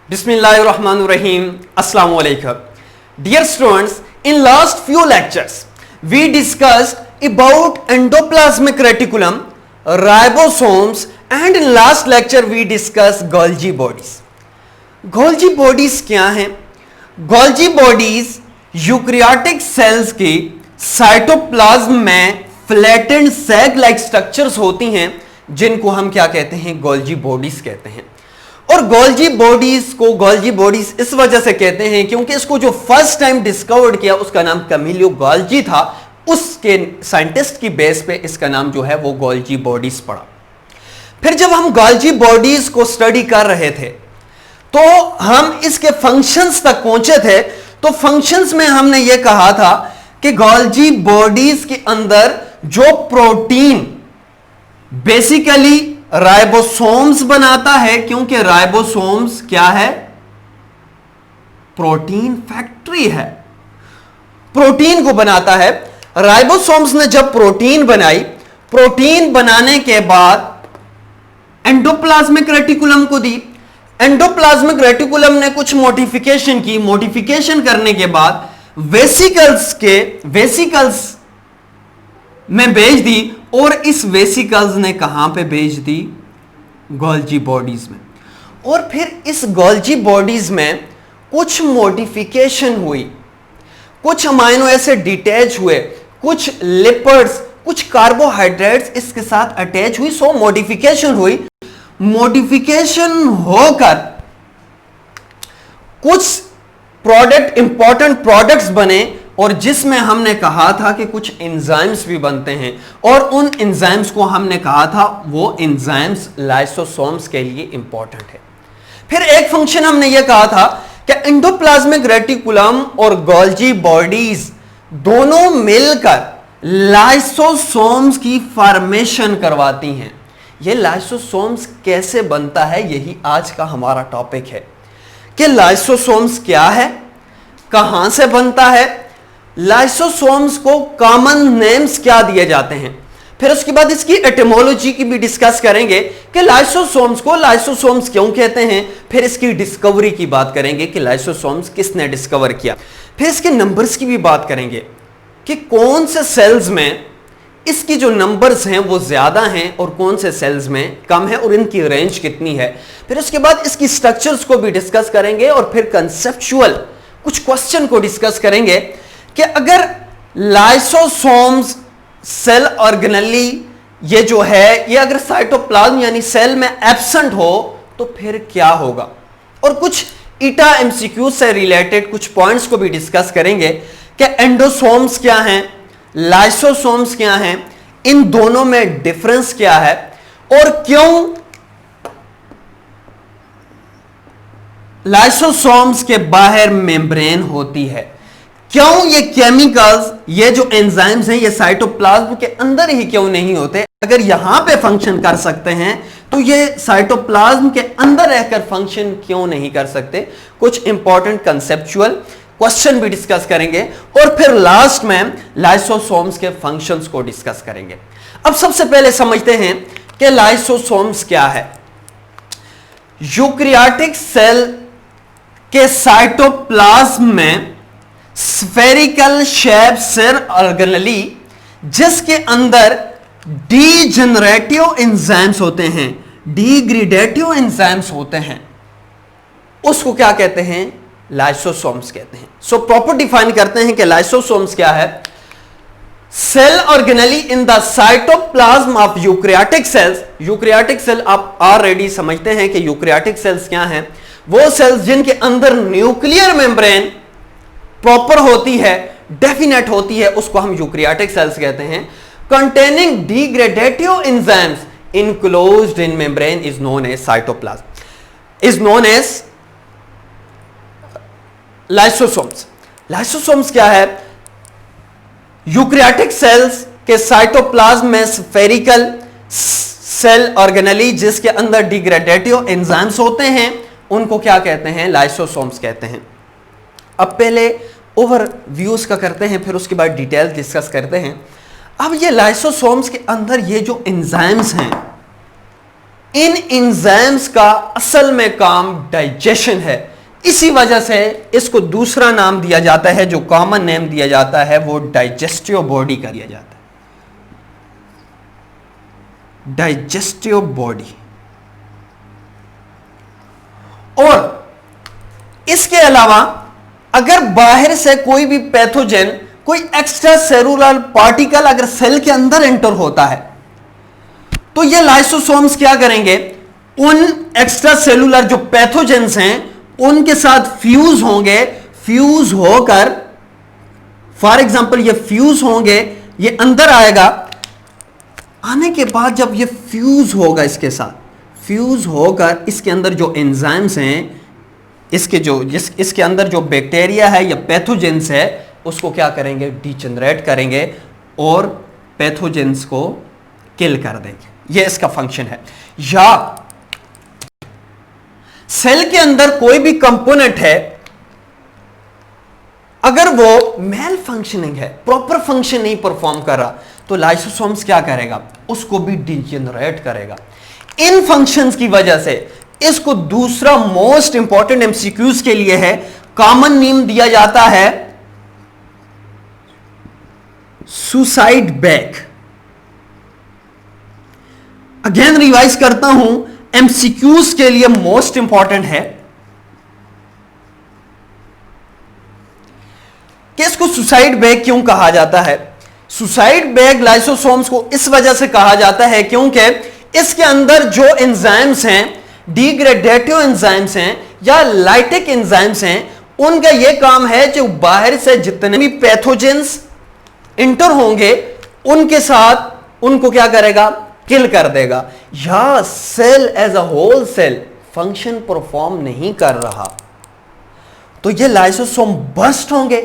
Bismillahirrahmanirrahim. Assalamu alaikum. Dear students, in last few lectures, we discussed about endoplasmic reticulum, ribosomes, and in last lecture we discussed Golgi bodies. Golgi bodies क्या हैं? Golgi bodies eukaryotic cells की cytoplasm में flattened सैग like structures होती हैं, जिनको हम क्या कहते हैं? गोल्जी बॉडीज कहते हैं। और गोल्जी बॉडीज को गोल्जी बॉडीज इस वजह से कहते हैं क्योंकि इसको जो फर्स्ट टाइम डिस्कवर्ड किया उसका नाम कैमिलो गोल्जी था। उसके साइंटिस्ट की बेस पे इसका नाम जो है वो गोल्जी बॉडीज पड़ा। फिर जब हम गोल्जी बॉडीज को स्टडी कर रहे थे तो हम इसके फंक्शंस तक पहुंचे थे। तो फंक्शंस में हमने ये कहा था कि गोल्जी बॉडीज के अंदर जो प्रोटीन बेसिकली राइबोसोम्स बनाता है, क्योंकि राइबोसोम्स क्या है? प्रोटीन फैक्ट्री है, प्रोटीन को बनाता है। राइबोसोम्स ने जब प्रोटीन बनाई, प्रोटीन बनाने के बाद एंडोप्लाज्मिक रेटिकुलम को दी। एंडोप्लाज्मिक रेटिकुलम ने कुछ मॉडिफिकेशन की, मॉडिफिकेशन करने के बाद वेसिकल्स में भेज दी, और इस वेसिकल्स ने कहां पे भेज दी? गोल्जी बॉडीज में। और फिर इस गोल्जी बॉडीज में कुछ मॉडिफिकेशन हुई, कुछ अमाइनो एसिड डिटैच हुए, कुछ लिपिड्स, कुछ कार्बोहाइड्रेट्स इसके साथ अटैच हुई। सो मॉडिफिकेशन हुई। मॉडिफिकेशन होकर कुछ प्रोडक्ट, इंपॉर्टेंट प्रोडक्ट्स बने, और जिसमें हमने कहा था कि कुछ एंजाइम्स भी बनते हैं, और उन एंजाइम्स को हमने कहा था वो एंजाइम्स लाइसोसोम्स के लिए इंपॉर्टेंट है। फिर एक फंक्शन हमने ये कहा था कि एंडोप्लाज्मिक रेटिकुलम और गोल्जी बॉडीज दोनों मिलकर लाइसोसोम्स की फॉर्मेशन करवाती हैं। ये लाइसोसोम्स कैसे बनता है, यही आज का हमारा टॉपिक है कि लाइसोसोम्स क्या है, कहां से बनता है, लाइसोसोम्स को कॉमन नेम्स क्या दिए जाते हैं। फिर उसके बाद इसकी एटिमोलॉजी की भी डिस्कस करेंगे कि लाइसोसोम्स को लाइसोसोम्स क्यों कहते हैं। फिर इसकी डिस्कवरी की बात करेंगे कि लाइसोसोम्स किसने डिस्कवर किया। फिर इसके नंबर्स की भी बात करेंगे कि कौन से सेल्स में इसकी जो नंबर्स हैं वो ज्यादा हैं और कौन से सेल्स में कम है, और इनकी रेंज कितनी है। फिर उसके बाद इसकी स्ट्रक्चर्स को भी डिस्कस करेंगे, और फिर कंसेप्चुअल कुछ क्वेश्चन को डिस्कस करेंगे कि अगर लाइसोसोम्स सेल ऑर्गेनेली ये जो है ये अगर साइटोप्लाज्म यानी सेल में एब्सेंट हो तो फिर क्या होगा। और कुछ ईटा एमसीक्यू से रिलेटेड कुछ पॉइंट्स को भी डिस्कस करेंगे कि एंडोसोम्स क्या हैं, लाइसोसोम्स क्या हैं, इन दोनों में डिफरेंस क्या है, और क्यों लाइसोसोम्स के बाहर मेम्ब्रेन होती है, क्यों ये केमिकल्स, ये जो एंजाइम्स हैं ये साइटोप्लाज्म के अंदर ही क्यों नहीं होते। अगर यहां पे फंक्शन कर सकते हैं तो ये साइटोप्लाज्म के अंदर रहकर फंक्शन क्यों नहीं कर सकते। कुछ इंपॉर्टेंट कंसेप्चुअल क्वेश्चन भी डिस्कस करेंगे, और फिर लास्ट में लाइसोसोम्स के फंक्शंस को डिस्कस करेंगे। अब सबसे पहले समझते हैं कि लाइसोसोम्स क्या है। यूकैरियोटिक सेल के साइटोप्लाज्म में स्फेरिकल शेप सेल ऑर्गेनेली, जिसके अंदर डीजेनरेटिव एंजाइम्स होते हैं, डिग्रेडेटिव एंजाइम्स होते हैं, उसको क्या कहते हैं? लाइसोसोम्स कहते हैं। सो प्रॉपर डिफाइन करते हैं कि लाइसोसोम्स क्या है। Cell organelle in the cytoplasm of eukaryotic cells. Eukaryotic cell आप ऑलरेडी समझते हैं कि यूकैरियोटिक सेल्स क्या हैं। वो सेल्स जिनके अंदर न्यूक्लियर मेम्ब्रेन प्रॉपर होती है, डेफिनेट होती है, उसको हम यूकैरियोटिक सेल्स कहते हैं। Containing degradative enzymes enclosed in membrane is known as cytoplasm, is known as lysosomes. Lysosomes क्या है? यूकैरियोटिक सेल्स के साइटोप्लाज्म में स्फेरिकल सेल ऑर्गेनेली, जिसके अंदर डिग्रेडेटिव एंजाइम्स होते हैं, उनको क्या कहते हैं? लाइसोसोम्स कहते हैं। अब पहले ओवरव्यूज का करते हैं, फिर उसके बाद डिटेल डिस्कस करते हैं। अब ये लाइसोसोम्स के अंदर ये जो एंजाइम्स हैं इन एंजाइम्स का असल में काम डाइजेशन है, इसी वजह से इसको दूसरा नाम दिया जाता है, जो कॉमन नेम दिया जाता है वो डाइजेस्टिव बॉडी का दिया जाता है, डाइजेस्टिव बॉडी। और इसके अलावा अगर बाहर से कोई भी पैथोजन, कोई एक्स्ट्रा सेलुलर पार्टिकल अगर सेल के अंदर एंटर होता है तो ये लाइसोसोम्स क्या करेंगे, उन एक्स्ट्रा सेलुलर जो पैथोजेंस हैं उनके साथ फ्यूज होंगे, फ्यूज होकर फॉर एग्जांपल ये फ्यूज होंगे, ये अंदर आएगा, आने के बाद जब ये फ्यूज होगा इसके साथ, फ्यूज होकर इसके अंदर जो एंजाइम्स हैं, इसके अंदर जो बैक्टीरिया है या पैथोजेंस है उसको क्या करेंगे, डिजेनरेट करेंगे और पैथोजेंस को किल कर देंगे। ये इसका फंक्शन है। या सेल के अंदर कोई भी कंपोनेंट है, अगर वो मेल फंक्शनिंग है, प्रॉपर फंक्शन नहीं परफॉर्म कर रहा, तो लाइसोसोम्स क्या करेगा, उसको भी डिजेनरेट करेगा। इन फंक्शंस की वजह से इसको दूसरा मोस्ट इंपॉर्टेंट एमसीक्यूज के लिए है, कॉमन नेम दिया जाता है सुसाइड बैग। अगेन रिवाइज करता हूं, एमसीक्यूज के लिए मोस्ट इंपॉर्टेंट है कि इसको सुसाइड बैग क्यों कहा जाता है। सुसाइड बैग लाइसोसोम्स को इस वजह से कहा जाता है क्योंकि इसके अंदर जो एंजाइम्स हैं, डिग्रेडेटिव एंजाइम्स हैं या लाइटिक एंजाइम्स हैं, उनका यह काम है जो बाहर से जितने भी पैथोजेंस इंटर होंगे उनके साथ उनको क्या करेगा, किल कर देगा। या cell as a whole cell function perform नहीं कर रहा तो ये लाइसोसोम बर्स्ट होंगे।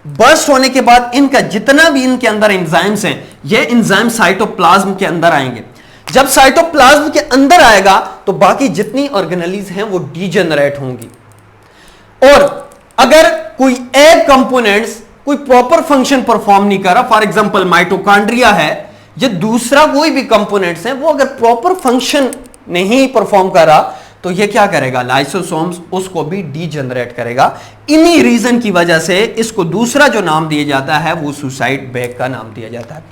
बर्स्ट होने के बाद इनका जितना भी इनके अंदर एंजाइम्स हैं, ये एंजाइम साइटोप्लाज्म के अंदर आएंगे। जब साइटोप्लाज्म के अंदर आएगा तो बाकी जितनी ऑर्गेनेलीज हैं वो डीजेनरेट होंगी। और अगर कोई एक कंपोनेंट्स कोई प्रॉपर फंक्शन परफॉर्म नहीं कर रहा, फॉर एग्जांपल माइटोकॉन्ड्रिया है, ये दूसरा कोई भी कंपोनेंट्स है, वो अगर प्रॉपर फंक्शन नहीं परफॉर्म कर रहा तो ये क्या करेगा, लाइसोसोम्स उसको भी डीजेनरेट करेगा। इन्हीं रीजन की वजह से इसको दूसरा जो नाम दिया जाता है वो सुसाइड बैग का नाम दिया जाता है।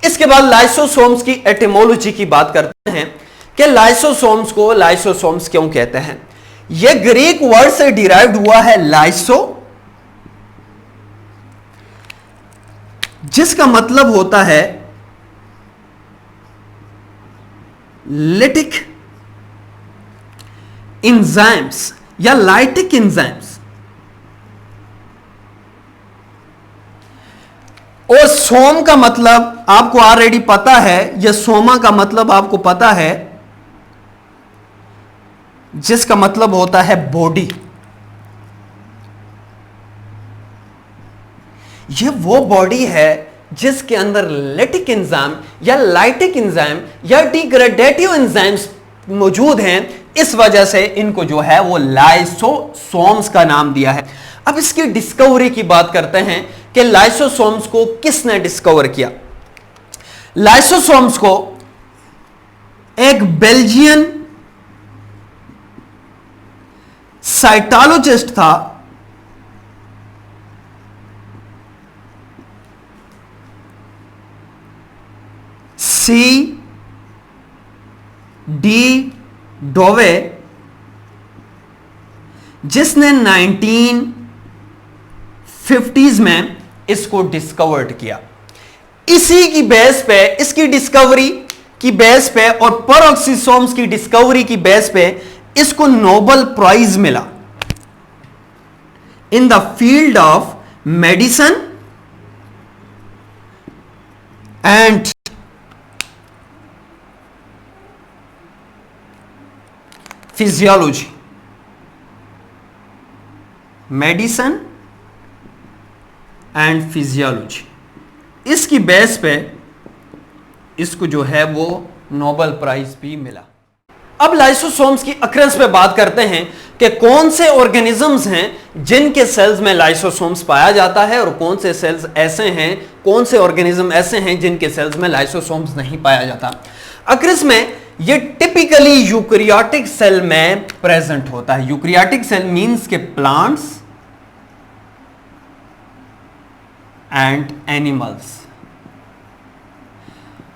इसके बाद लाइसोसोम्स की एटिमोलॉजी की बात करते हैं कि लाइसोसोम्स को लाइसोसोम्स क्यों कहते हैं। यह ग्रीक वर्ड से डिराइव्ड हुआ है लाइसो, जिसका मतलब होता है लिटिक एंजाइम्स या लाइटिक एंजाइम्स। और सोम का मतलब आपको ऑलरेडी पता है, या सोमा का मतलब आपको पता है, जिसका मतलब होता है बॉडी। यह वो बॉडी है जिसके अंदर लेटिक एंजाइम या लाइटिक एंजाइम या डिग्रेडेटिव एंजाइम्स मौजूद हैं। इस वजह से इनको जो है वो लाइसोसोम्स का नाम दिया है। अब इसकी डिस्कवरी की बात करते हैं कि लाइसोसोम्स को किसने डिस्कवर किया। लाइसोसोम्स को एक बेल्जियन साइटोलॉजिस्ट था, C. D. डोवे, जिसने 1950s में इसको डिस्कवर्ड किया। इसी की बेस पे, इसकी डिस्कवरी की बेस पे और पेरोक्सिसोम्स की डिस्कवरी की बेस पे इसको नोबेल प्राइज मिला in the field of medicine and physiology. Medicine and physiology, इसकी बेस पे इसको जो है वो नोबेल प्राइज भी मिला। अब लाइसोसोम्स की अक्रेंस पे बात करते हैं कि कौन से ऑर्गेनिजम्स हैं जिनके सेल्स में लाइसोसोम्स पाया जाता है और कौन से सेल्स ऐसे हैं, कौन से ऑर्गेनिज्म ऐसे हैं जिनके सेल्स में लाइसोसोम्स नहीं पाया जाता। अक्रेंस में ये टिपिकली यूकैरियोटिक सेल में प्रेजेंट होता है। यूकैरियोटिक सेल मींस के प्लांट्स एंड एनिमल्स।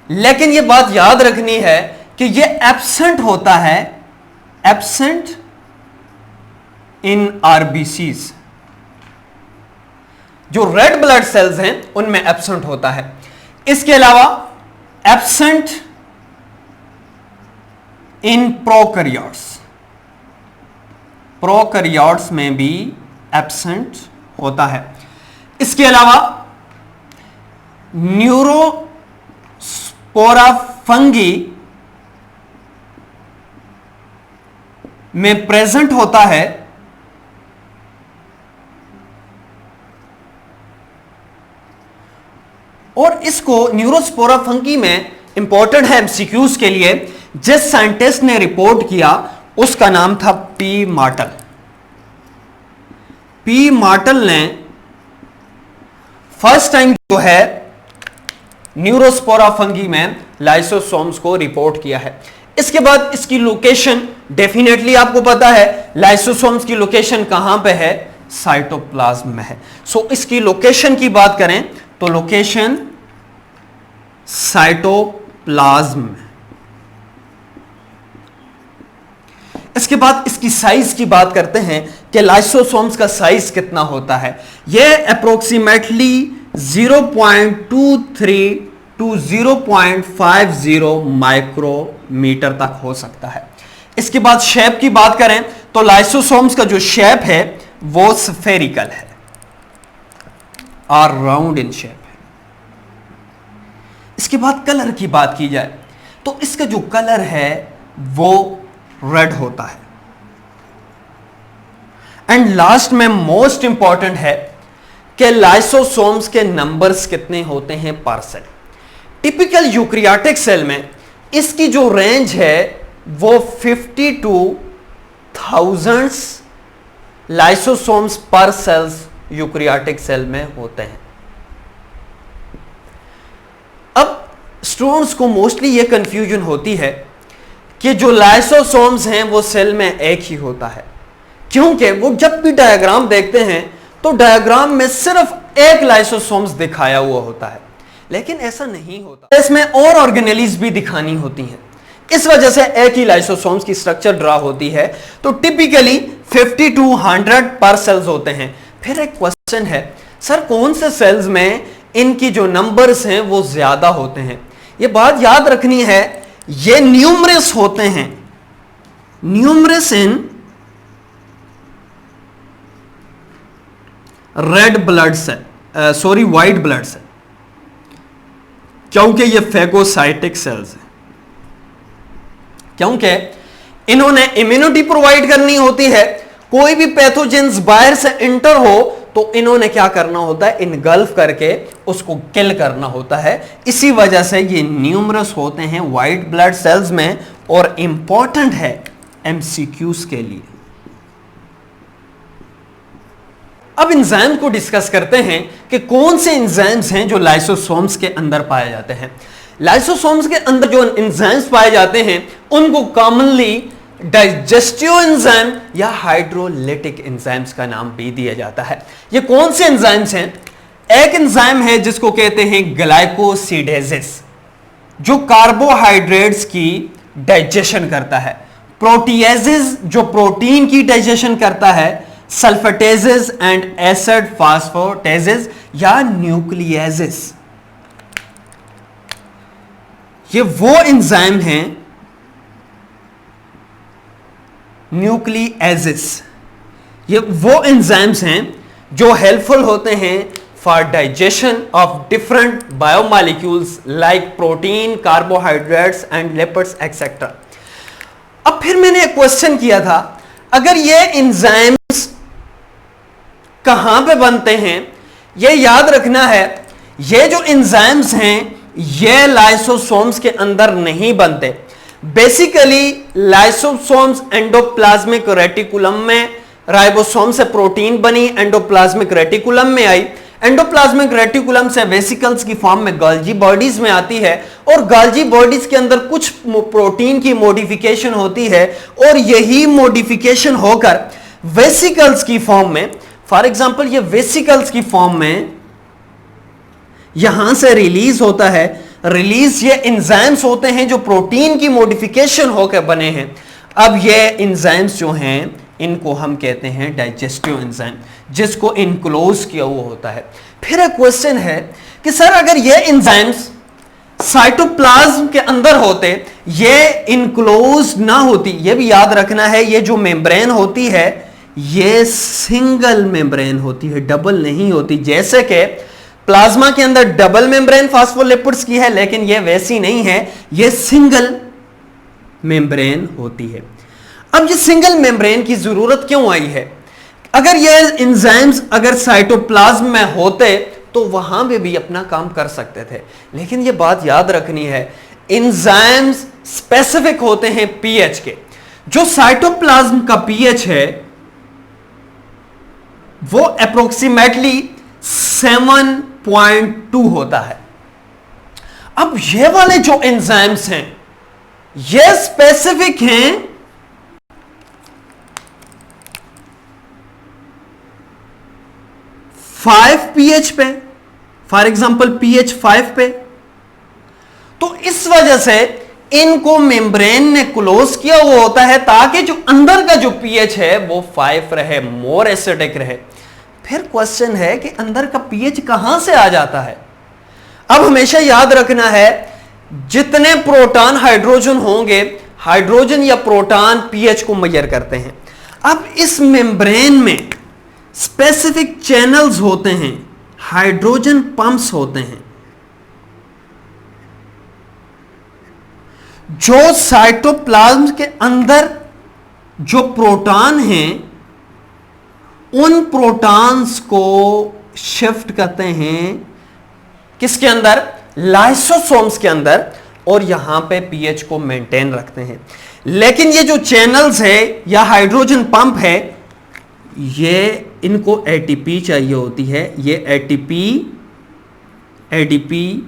लेकिन ये बात याद रखनी है कि ये एब्सेंट होता है, एब्सेंट इन आरबीसीज। जो रेड ब्लड सेल्स हैं उनमें एब्सेंट होता है। इसके अलावा एब्सेंट इन प्रोकैरियोट्स, प्रोकैरियोट्स में भी एब्सेंट होता है। इसके अलावा न्यूरोस्पोरा फंगी में प्रेजेंट होता है, और इसको न्यूरोस्पोरा फंगी में इंपॉर्टेंट है एमसीक्यूज के लिए। जिस साइंटिस्ट ने रिपोर्ट किया उसका नाम था पी मार्टल। पी मार्टल ने फर्स्ट टाइम जो है न्यूरोस्पोरा फंगी में लाइसोसोम्स को रिपोर्ट किया है। इसके बाद इसकी लोकेशन डेफिनेटली आपको पता है, लाइसोसोम्स की लोकेशन कहां पे है, साइटोप्लाज्म में है। सो इसकी लोकेशन की बात करें तो लोकेशन साइटोप्लाज्म में। इसके बाद इसकी साइज की बात करते हैं कि लाइसोसोम्स का साइज कितना होता है। यह अप्रोक्सीमेटली 0.23 टू 0.50 माइक्रोमीटर तक हो सकता है। इसके बाद शेप की बात करें तो लाइसोसोम्स का जो शेप है वो स्फेरिकल है और राउंड इन शेप है। इसके बाद कलर की बात की जाए तो इसका जो कलर है वो रेड होता है। एंड लास्ट में मोस्ट इंपॉर्टेंट है कि लाइसोसोम्स के नंबर्स कितने होते हैं पर सेल। टिपिकल यूकैरियोटिक सेल में इसकी जो रेंज है वो 50 to 1000 लाइसोसोम्स पर सेल्स यूकैरियोटिक सेल में होते हैं। अब स्टूडेंट्स को मोस्टली ये कंफ्यूजन होती है कि जो लाइसोसोम्स हैं वो सेल में एक ही होता है, क्योंकि वो जब भी डायग्राम देखते हैं तो डायग्राम में सिर्फ एक लाइसोसोम्स दिखाया हुआ होता है, लेकिन ऐसा नहीं होता। इसमें और ऑर्गेनेलीज भी दिखानी होती हैं, इस वजह से एक ही लाइसोसोम्स की स्ट्रक्चर ड्रा होती है। तो टिपिकली 50 to 100 पर सेल्स होते हैं। फिर एक क्वेश्चन है, सर कौन से सेल्स में इनकी जो नंबर्स हैं वो ज्यादा होते हैं? ये बात याद रखनी है, ये न्यूमरस होते हैं, numerous in red blood cell, sorry white blood cell, क्योंकि ये फेगोसाइटिक सेल्स हैं, क्योंकि इन्होंने इम्यूनिटी प्रोवाइड करनी होती है। कोई भी पैथोजेंस बाहर से इंटर हो तो इन्होंने क्या करना होता है, इनगल्फ करके उसको किल करना होता है। इसी वजह से ये न्यूमरस होते हैं व्हाइट ब्लड सेल्स में, और इंपॉर्टेंट है एमसीक्यूज के लिए। अब एंजाइम को डिस्कस करते हैं कि कौन से एंजाइम्स हैं जो लाइसोसोम्स के अंदर पाए जाते हैं। लाइसोसोम्स के अंदर जो एंजाइम्स पाए जाते हैं उनको कॉमनली डाइजेस्टिव एंजाइम या हाइड्रोलिटिक एंजाइम्स का नाम भी दिया जाता है। ये कौन से एंजाइम्स हैं? एक एंजाइम है जिसको कहते हैं ग्लाइकोसिडेजेस, जो कार्बोहाइड्रेट्स की डाइजेशन करता है। प्रोटीएजेस जो प्रोटीन की डाइजेशन करता है। सल्फेटेजेस एंड एसिड फास्फोटेजेस या न्यूक्लियेजेस, ये वो एंजाइम हैं, न्यूक्लियेजेस ये वो एंजाइम्स हैं जो हेल्पफुल होते हैं for digestion of different biomolecules like protein, carbohydrates and lipids etcetera. अब फिर मैंने एक क्वेश्चन किया था, अगर ये एंजाइम्स कहां पे बनते हैं, ये याद रखना है। ये जो एंजाइम्स हैं ये लाइसोसोम्स के अंदर नहीं बनते। बेसिकली लाइसोसोम्स एंडोप्लाज्मिक रेटिकुलम में, राइबोसोम से प्रोटीन बनी, एंडोप्लाज्मिक रेटिकुलम में आई, एंडोप्लाज्मिक रेटिकुलम से वेसिकल्स की फॉर्म में गोल्जी बॉडीज में आती है और गोल्जी बॉडीज के अंदर कुछ प्रोटीन की मॉडिफिकेशन होती है और यही मॉडिफिकेशन होकर वेसिकल्स की फॉर्म में, फॉर एग्जांपल ये वेसिकल्स की फॉर्म में यहां से रिलीज होता है। रिलीज ये एंजाइम्स होते हैं जो प्रोटीन की मॉडिफिकेशन होकर बने हैं। अब ये एंजाइम्स जो हैं इनको हम कहते हैं डाइजेस्टिव एंजाइम, जिसको इनक्लोज किया हुआ होता है। फिर एक क्वेश्चन है कि सर अगर ये एंजाइम्स साइटोप्लाज्म के अंदर होते, ये इनक्लोज ना होती, ये भी याद रखना है ये जो मेम्ब्रेन होती है ये सिंगल मेम्ब्रेन होती है, डबल नहीं होती। जैसे कि प्लाज्मा के अंदर डबल मेम्ब्रेन फास्फोलिपिड्स की है, लेकिन ये वैसी नहीं है, ये सिंगल मेम्ब्रेन होती है। अब ये सिंगल मेम्ब्रेन की जरूरत क्यों आई है? अगर ये एंजाइम्स अगर साइटोप्लाज्म में होते तो वहां पे भी अपना काम कर सकते थे, लेकिन ये बात याद रखनी है एंजाइम्स स्पेसिफिक होते हैं पीएच के। जो साइटोप्लाज्म का पीएच है वो अप्रोक्सीमेटली 7.2 होता है। अब ये वाले जो एंजाइम्स हैं ये स्पेसिफिक हैं 5 pH पे, फॉर एग्जांपल pH 5 पे। तो इस वजह से इनको मेम्ब्रेन ने क्लोज किया हुआ होता है ताकि जो अंदर का जो pH है वो 5 रहे, मोर एसिडिक रहे। फिर क्वेश्चन है कि अंदर का pH कहां से आ जाता है? अब हमेशा याद रखना है जितने प्रोटॉन हाइड्रोजन होंगे, हाइड्रोजन या प्रोटॉन pH को मेजर करते हैं। अब इस मेम्ब्रेन में स्पेसिफिक चैनल्स होते हैं, हाइड्रोजन पंप्स होते हैं, जो साइटोप्लाज्म के अंदर जो प्रोटॉन हैं उन प्रोटॉन्स को शिफ्ट करते हैं किसके अंदर? लाइसोसोम्स के अंदर, और यहां पे पीएच को मेंटेन रखते हैं। लेकिन ये जो चैनल्स है या हाइड्रोजन पंप है ये इनको एटीपी चाहिए होती है। ये एडीपी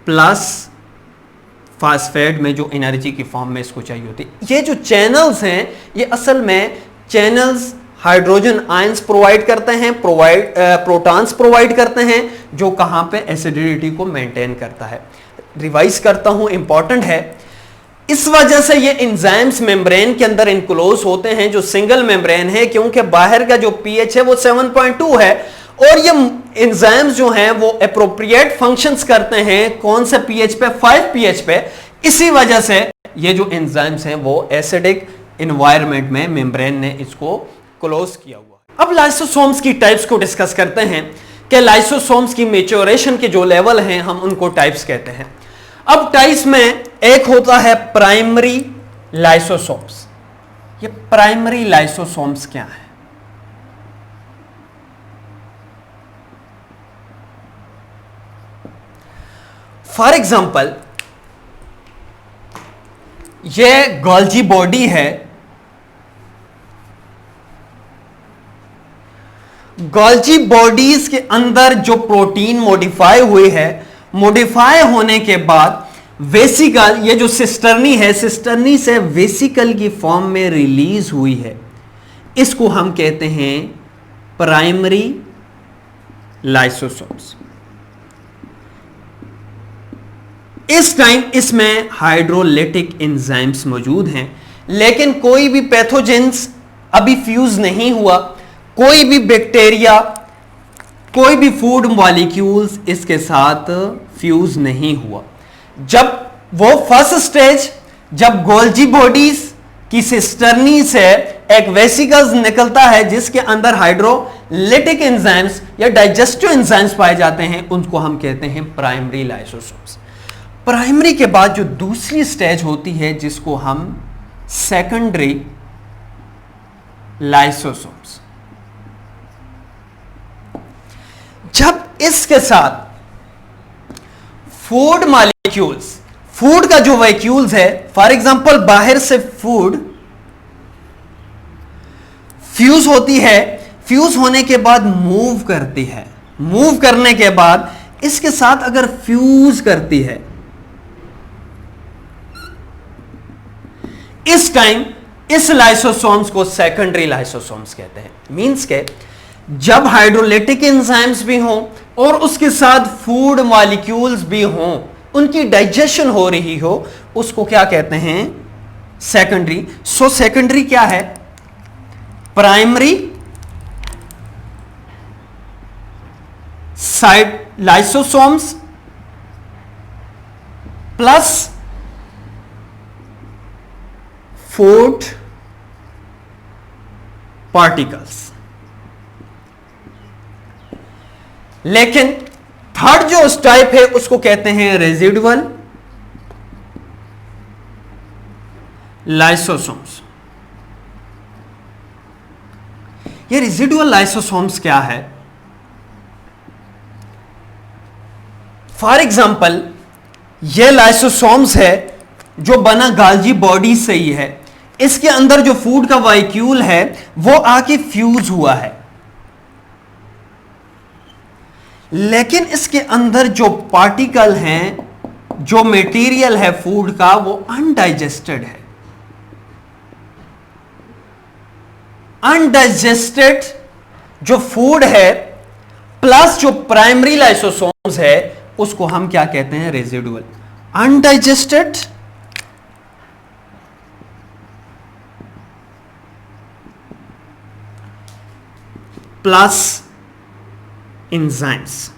प्लस फास्फेट में जो एनर्जी की फॉर्म में इसको चाहिए होती है। ये जो चैनल्स हैं ये असल में चैनल्स हाइड्रोजन आयंस प्रोवाइड करते हैं, प्रोटॉन्स प्रोवाइड करते हैं, जो कहां पे एसिडिटी को मेंटेन करता है। रिवाइज करता हूं, इंपॉर्टेंट है। इस वजह से ये एंजाइम्स मेम्ब्रेन के अंदर इनक्लोज होते हैं जो सिंगल मेम्ब्रेन है, क्योंकि बाहर का जो पीएच है वो 7.2 है और ये एंजाइम्स जो हैं वो एप्रोप्रिएट फंक्शंस करते हैं कौन से पीएच पे? 5 पीएच पे। इसी वजह से ये जो एंजाइम्स हैं वो एसिडिक एनवायरनमेंट में मेम्ब्रेन ने इसको क्लोज किया हुआ है। अब लाइसोसोम्स की टाइप्स को डिस्कस करते हैं कि लाइसोसोम्स की मैच्योरेशन के जो लेवल हैं हम उनको टाइप्स कहते हैं। अब टाइप्स में एक होता है प्राइमरी लाइसोसोम्स। ये प्राइमरी लाइसोसोम्स क्या है? फॉर एग्जांपल ये गोल्जी बॉडी है। गोल्जी बॉडीज के अंदर जो प्रोटीन मॉडिफाई हुई है, मॉडिफाई होने के बाद वेसिकल, ये जो सिस्टर्नी है, सिस्टर्नी से वेसिकल की फॉर्म में रिलीज हुई है, इसको हम कहते हैं प्राइमरी लाइसोसोम्स। इस टाइम इसमें हाइड्रोलिटिक एंजाइम्स मौजूद हैं, लेकिन कोई भी पैथोजेंस अभी फ्यूज नहीं हुआ, कोई भी बैक्टीरिया, कोई भी फूड मॉलिक्यूल्स इसके साथ फ्यूज नहीं हुआ। जब वो फर्स्ट स्टेज, जब गोल्जी बॉडीज की सिस्टर्नी से एक वेसिकल्स निकलता है जिसके अंदर हाइड्रोलिटिक एंजाइम्स या डाइजेस्टिव एंजाइम्स पाए जाते हैं, उनको हम कहते हैं प्राइमरी लाइसोसोम्स। प्राइमरी के बाद जो दूसरी स्टेज होती है जिसको हम सेकेंडरी लाइसोसोम्स, जब इसके साथ फूड मॉलिक्यूल्स, फूड का जो वैक्यूल्स है, फॉर एग्जांपल बाहर से फूड फ्यूज होती है, फ्यूज होने के बाद मूव करती है, मूव करने के बाद इसके साथ अगर फ्यूज करती है, इस टाइम इस लाइसोसोम्स को सेकेंडरी लाइसोसोम्स कहते हैं। मींस के जब हाइड्रोलिटिक एंजाइम्स भी हों और उसके साथ फूड मॉलिक्यूल्स भी हों, उनकी डाइजेशन हो रही हो, उसको क्या कहते हैं? सेकेंडरी। सो सेकेंडरी क्या है? Primary side lysosomes plus food particles. लेकिन थर्ड जो टाइप है उसको कहते हैं रेजिडुअल लाइसोसोम्स। ये रेजिडुअल लाइसोसोम्स क्या है? फॉर एग्जाम्पल ये लाइसोसोम्स है जो बना गाल्जी बॉडी से ही है, इसके अंदर जो फूड का वाइक्यूल है वो आके फ्यूज हुआ है, लेकिन इसके अंदर जो पार्टिकल हैं, जो मटेरियल है फूड का, वो अनडाइजेस्टेड है। अनडाइजेस्टेड जो फूड है प्लस जो प्राइमरी लाइसोसोम्स है उसको हम क्या कहते हैं? रेजिडुअल। Undigested plus enzymes.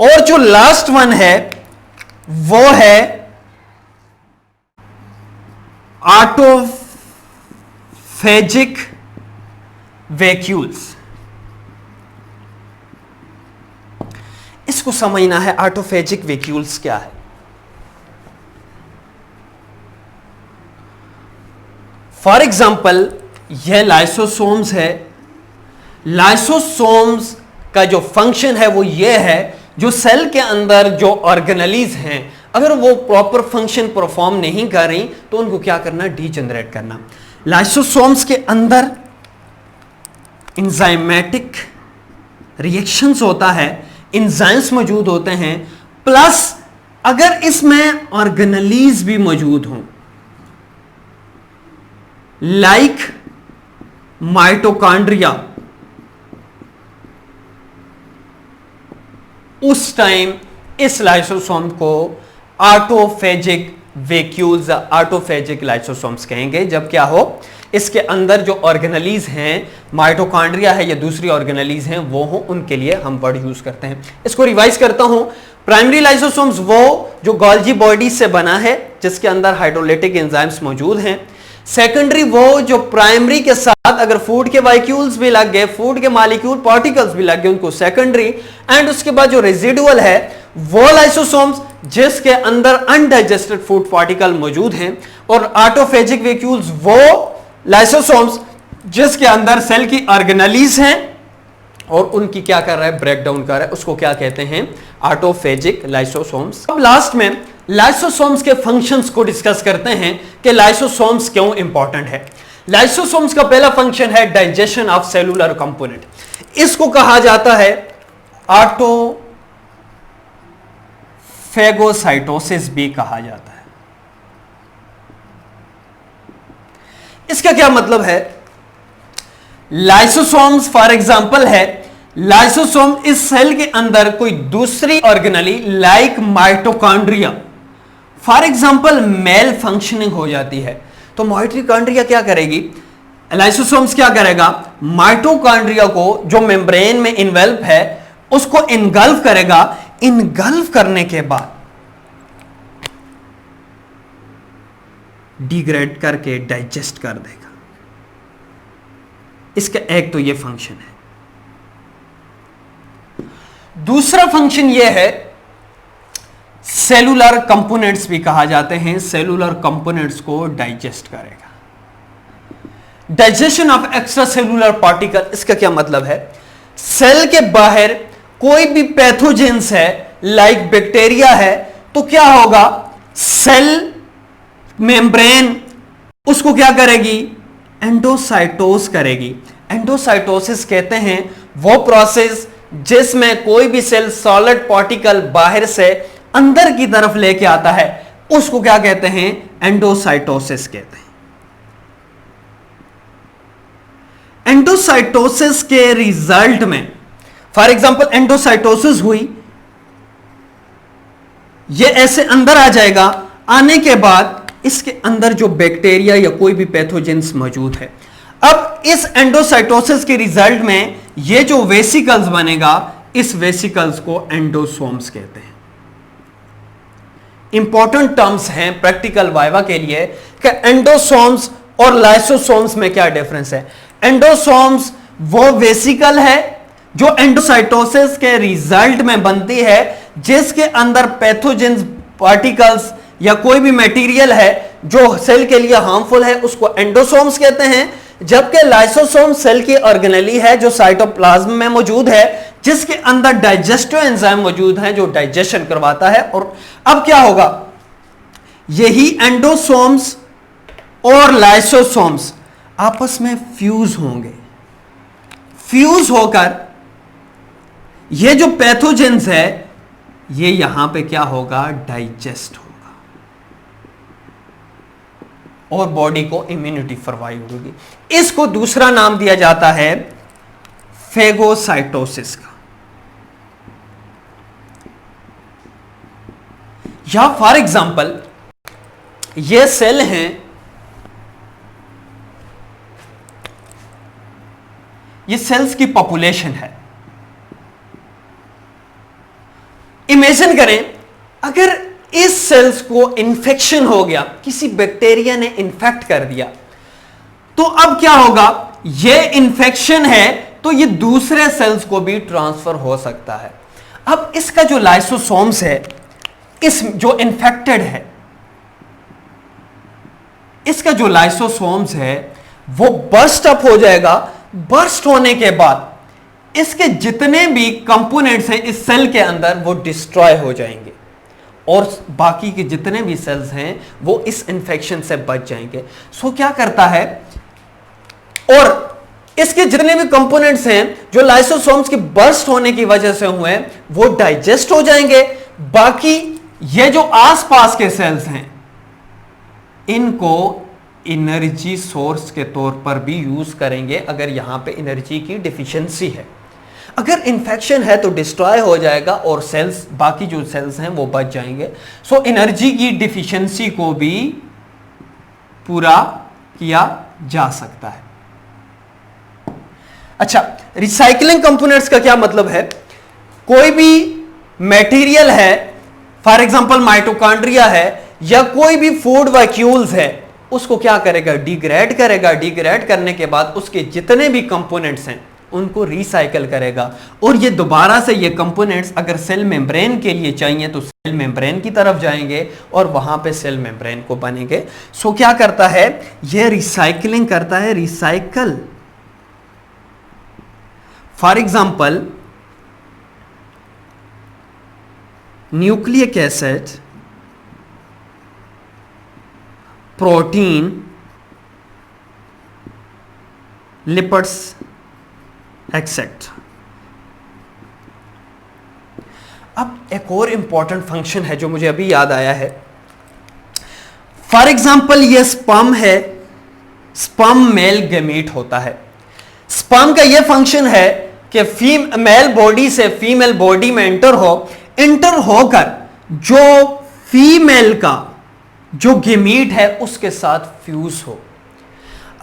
और जो लास्ट वन है वो है ऑटोफेजिक वैक्यूल्स। इसको समझना है, ऑटोफेजिक वैक्यूल्स क्या है। फॉर एग्जाम्पल यह लाइसोसोम्स है। लाइसोसोम्स का जो फंक्शन है वो ये है, जो सेल के अंदर जो ऑर्गेनेलीज हैं अगर वो प्रॉपर फंक्शन परफॉर्म नहीं कर रही तो उनको क्या करना? डीजनरेट करना। लाइसोसोम्स के अंदर एंजाइमेटिक रिएक्शंस होता है, एंजाइम्स मौजूद होते हैं, प्लस अगर इसमें ऑर्गेनेलीज भी मौजूद हों लाइक माइटोकॉन्ड्रिया, उस टाइम इस लाइसोसोम को ऑटोफेजिक वैक्यूल्स, ऑटोफेजिक लाइसोसोम्स कहेंगे। जब क्या हो, इसके अंदर जो ऑर्गेनेलीज हैं, माइटोकॉन्ड्रिया है या दूसरी ऑर्गेनेलीज हैं, वो हो, उनके लिए हम वर्ड यूज करते हैं। इसको रिवाइज करता हूं। प्राइमरी लाइसोसोम्स वो जो गोल्जी बॉडी से बना है, जिसके अंदर हाइड्रोलिटिक एंजाइम्स मौजूद हैं। सेकेंडरी वो जो प्राइमरी के साथ अगर फूड के वाइक्यूल्स भी लग गए, फूड के मॉलिक्यूल पार्टिकल्स भी लग गए, उनको सेकेंडरी। एंड उसके बाद जो रेजिडुअल है वो लाइसोसोम्स जिसके अंदर अनडाइजेस्टेड फूड पार्टिकल मौजूद हैं। और ऑटोफेजिक वैक्यूल्स वो लाइसोसोम्स जिसके अंदर सेल की ऑर्गेनेलीज हैं और उनकी क्या कर रहा है? ब्रेक डाउन कर रहा है। उसको क्या कहते हैं? ऑटोफेजिक लाइसोसोम्स। अब लास्ट में लाइसोसोम्स के फंक्शंस को डिस्कस करते हैं कि लाइसोसोम्स क्यों इंपॉर्टेंट है। लाइसोसोम्स का पहला फंक्शन है डाइजेशन ऑफ सेलुलर कंपोनेंट। इसको कहा जाता है ऑटोफेगोसाइटोसिस भी कहा जाता है। इसका क्या मतलब है? लाइसोसोम्स फॉर एग्जांपल है, लाइसोसोम इस सेल के अंदर कोई दूसरी organelle like mitochondria for example malfunctioning हो जाती है, तो माइटोकॉन्ड्रिया क्या करेगी? लाइसोसोम्स क्या करेगा? माइटोकॉन्ड्रिया को जो मेम्ब्रेन में इन्वेल्व है उसको इनगल्फ करेगा। इनगल्फ करने के बाद डिग्रेड करके डाइजेस्ट कर देगा। इसका एक तो ये फंक्शन है। दूसरा फंक्शन ये है, सेलुलर कंपोनेंट्स भी कहा जाते हैं। सेलुलर कंपोनेंट्स को डाइजेस्ट करेगा। Digestion of extra cellular particle, इसका क्या मतलब है? सेल के बाहर कोई भी पैथोजेंस है लाइक बैक्टीरिया है, तो क्या होगा? सेल मेम्ब्रेन उसको क्या करेगी? एंडोसाइटोस करेगी। एंडोसाइटोसिस कहते हैं वो प्रोसेस जिसमें कोई भी सेल सॉलिड पार्टिकल बाहर से अंदर की तरफ लेके आता है, उसको क्या कहते हैं? एंडोसाइटोसिस कहते हैं। एंडोसाइटोसिस के रिजल्ट में, फॉर एग्जांपल एंडोसाइटोसिस हुई, ये ऐसे अंदर आ जाएगा, आने के बाद इसके अंदर जो बैक्टीरिया या कोई भी पैथोजेंस मौजूद है, अब इस एंडोसाइटोसिस के रिजल्ट में ये जो वेसिकल्स बनेगा, इस वेसिकल्स को एंडोसोम्स कहते हैं। इंपॉर्टेंट टर्म्स हैं प्रैक्टिकल वाइवा के लिए कि एंडोसोम्स और लाइसोसोम्स में क्या डिफरेंस है। एंडोसोम्स वो वेसिकल है जो एंडोसाइटोसिस के रिजल्ट में बनती है, जिसके अंदर पैथोजेंस पार्टिकल्स या कोई भी मटेरियल है जो सेल के लिए हार्मफुल है, उसको एंडोसोम्स कहते हैं। जबकि लाइसोसोम सेल की ऑर्गेनेली है जो साइटोप्लाज्म में मौजूद है, जिसके अंदर डाइजेस्टिव एंजाइम मौजूद है जो डाइजेशन करवाता है। और अब क्या होगा, यही एंडोसोम्स और लाइसोसोम्स आपस में फ्यूज होंगे। फ्यूज होकर ये जो पैथोजेंस है ये यहां पे क्या होगा, डाइजेस्ट होगा और बॉडी को इम्यूनिटी प्रोवाइड होगी। इसको दूसरा नाम दिया जाता है फेगोसाइटोसिस का। या फॉर एग्जांपल ये सेल हैं, ये सेल्स की पॉपुलेशन है। इमेजिन करें अगर इस सेल्स को इन्फेक्शन हो गया, किसी बैक्टीरिया ने इन्फेक्ट कर दिया, तो अब क्या होगा, ये इन्फेक्शन है तो ये दूसरे सेल्स को भी ट्रांसफर हो सकता है। अब इसका जो लाइसोसोम्स है, इस जो इन्फेक्टेड है, इसका जो लाइसोसोम्स है वो बर्स्ट अप हो जाएगा। बर्स्ट होने के बाद इसके जितने भी कंपोनेंट्स हैं इस सेल के अंदर वो डिस्ट्रॉय हो जाएंगे और बाकी के जितने भी सेल्स हैं वो इस इंफेक्शन से बच जाएंगे। सो क्या करता है, और इसके जितने भी कंपोनेंट्स हैं जो लाइसोसोम्स के बर्स्ट होने की वजह से हुए वो डाइजेस्ट हो जाएंगे। बाकी ये जो आसपास के सेल्स हैं इनको एनर्जी सोर्स के तौर पर भी यूज करेंगे अगर यहां पे एनर्जी की डिफिशियंसी है। अगर इंफेक्शन है तो डिस्ट्रॉय हो जाएगा और सेल्स, बाकी जो सेल्स हैं वो बच जाएंगे। सो एनर्जी की डिफिशियंसी को भी पूरा किया जा सकता है। अच्छा, रिसाइकलिंग कंपोनेंट्स का क्या मतलब है, कोई भी मटेरियल है, फॉर एग्जांपल माइटोकॉन्ड्रिया है या कोई भी फूड वैक्यूल्स है, उसको क्या करेगा, डिग्रेड करेगा। डिग्रेड करने के बाद उसके जितने भी कंपोनेंट्स हैं उनको रिसाइकल करेगा और ये दोबारा से ये कंपोनेंट्स अगर सेल मेम्ब्रेन के लिए चाहिए तो सेल मेम्ब्रेन की तरफ जाएंगे और वहां पे सेल मेम्ब्रेन को बनेंगे। सो क्या करता है, ये रिसाइकलिंग करता है, recycle. For example nucleic acid, protein, lipids etcetera. अब एक और इंपॉर्टेंट फंक्शन है जो मुझे अभी याद आया है। फॉर एग्जांपल ये स्पर्म है, स्पर्म मेल गैमीट होता है। स्पर्म का ये फंक्शन है कि फीमेल बॉडी से फीमेल बॉडी में एंटर होकर जो फीमेल का जो गैमीट है उसके साथ फ्यूज हो।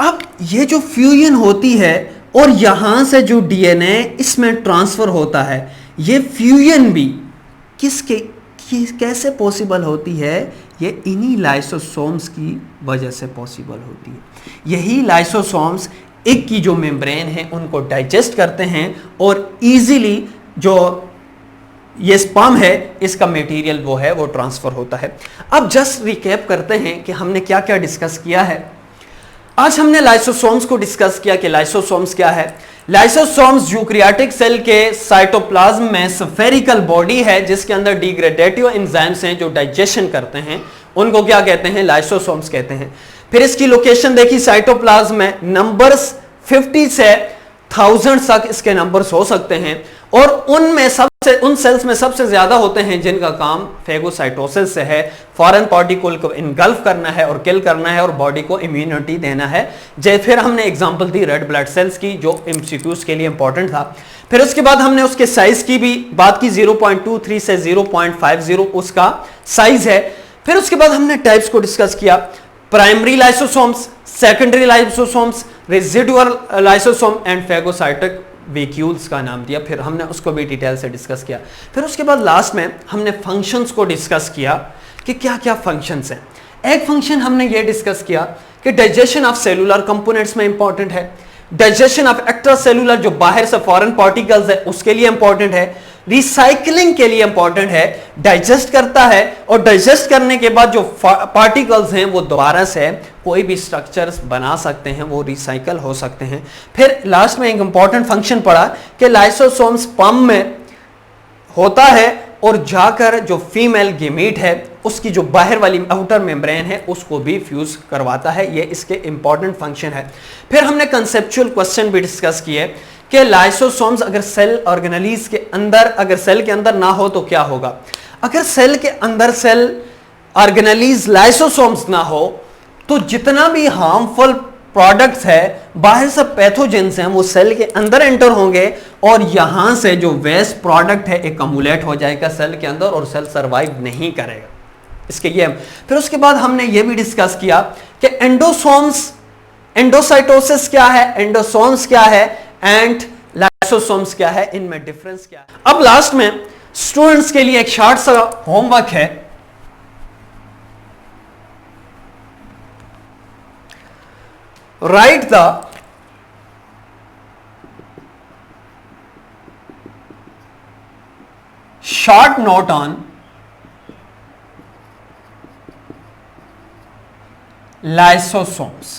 अब ये जो फ्यूजन होती है और यहां से जो डीएनए इसमें ट्रांसफर होता है, ये फ्यूजन भी कैसे पॉसिबल होती है, ये इन्हीं लाइसोसोम्स की वजह से पॉसिबल होती है। यही लाइसोसोम्स एक की जो मेम्ब्रेन है उनको डाइजेस्ट करते हैं और इजीली जो ये स्पर्म है इसका मटेरियल वो है वो ट्रांसफर होता है। अब जस्ट रिकैप करते हैं कि हमने क्या क्या डिस्कस किया है। आज हमने लाइसोसोम्स को डिस्कस किया कि लाइसोसोम्स क्या है। लाइसोसोम्स यूकैरियोटिक सेल के साइटोप्लाज्म में स्फेरिकल बॉडी है जिसके अंदर डिग्रेडेटिव एंजाइम्स हैं जो डाइजेशन करते हैं, उनको क्या कहते हैं, लाइसोसोम्स कहते हैं। फिर इसकी लोकेशन देखी साइटोप्लाज्म में, नंबर्स 50 से थाउजेंड तक इसके नंबर्स हो सकते हैं, और उन सेल्स में सबसे ज्यादा होते हैं जिनका काम फेगोसाइटोसिस से है, फॉरेन पार्टिकल को इनगल्फ करना है और किल करना है और बॉडी को इम्यूनिटी देना है। फिर हमने एग्जांपल दी रेड ब्लड सेल्स की जो एमसीक्यूज के लिए इंपॉर्टेंट था। फिर उसके बाद हमने उसके साइज की भी बात की, 0.23 से 0.50 उसका साइज है। फिर उसके बाद हमने टाइप्स को डिस्कस किया, primary lysosomes, secondary lysosomes, residual lysosome and phagocytic vacuoles का नाम दिया। फिर हमने उसको भी डिटेल से डिस्कस किया। फिर उसके बाद लास्ट में हमने फंक्शंस को डिस्कस किया कि क्या क्या फंक्शंस हैं। एक फंक्शन हमने ये डिस्कस किया कि डाइजेशन ऑफ सेलुलर कंपोनेंट्स में इंपॉर्टेंट है, डाइजेशन ऑफ एक्स्ट्रा सेलुलर जो बाहर से फॉरेन पार्टिकल्स है उसके लिए इंपॉर्टेंट है, रिसाइकलिंग के लिए इंपॉर्टेंट है, डाइजेस्ट करता है और डाइजेस्ट करने के बाद जो पार्टिकल्स हैं वो दोबारा से कोई भी स्ट्रक्चर्स बना सकते हैं, वो रिसाइकल हो सकते हैं। फिर लास्ट में एक इंपॉर्टेंट फंक्शन पड़ा कि लाइसोसोम स्पर्म में होता है और जाकर जो फीमेल गेमीट है उसकी जो बाहर वाली आउटर मेम्ब्रेन है उसको भी फ्यूज करवाता है। ये इसके इंपॉर्टेंट फंक्शन है। फिर हमने कंसेप्चुअल क्वेश्चन भी डिस्कस किए कि लाइसोसोम्स अगर सेल ऑर्गेनेलीज के अंदर, अगर सेल के अंदर ना हो तो क्या होगा। अगर सेल के अंदर सेल ऑर्गेनेलीज लाइसोसोम्स ना हो तो जितना भी हार्मफुल प्रोडक्ट्स है, बाहर से पैथोजेंस हैं, वो सेल के अंदर एंटर होंगे और यहां से जो वेस्ट प्रोडक्ट है एकमुलेट हो जाएगा सेल के अंदर और सेल सरवाइव नहीं करेगा। इसके ये फिर उसके बाद हमने ये भी डिस्कस किया कि एंडोसोम्स, एंडोसाइटोसिस क्या है, एंडोसोम्स क्या है एंड लाइसोसोम्स क्या है, इनमें डिफरेंस क्या है। अब लास्ट में स्टूडेंट्स के लिए एक शॉर्ट सा होमवर्क है। Write the short note on lysosomes.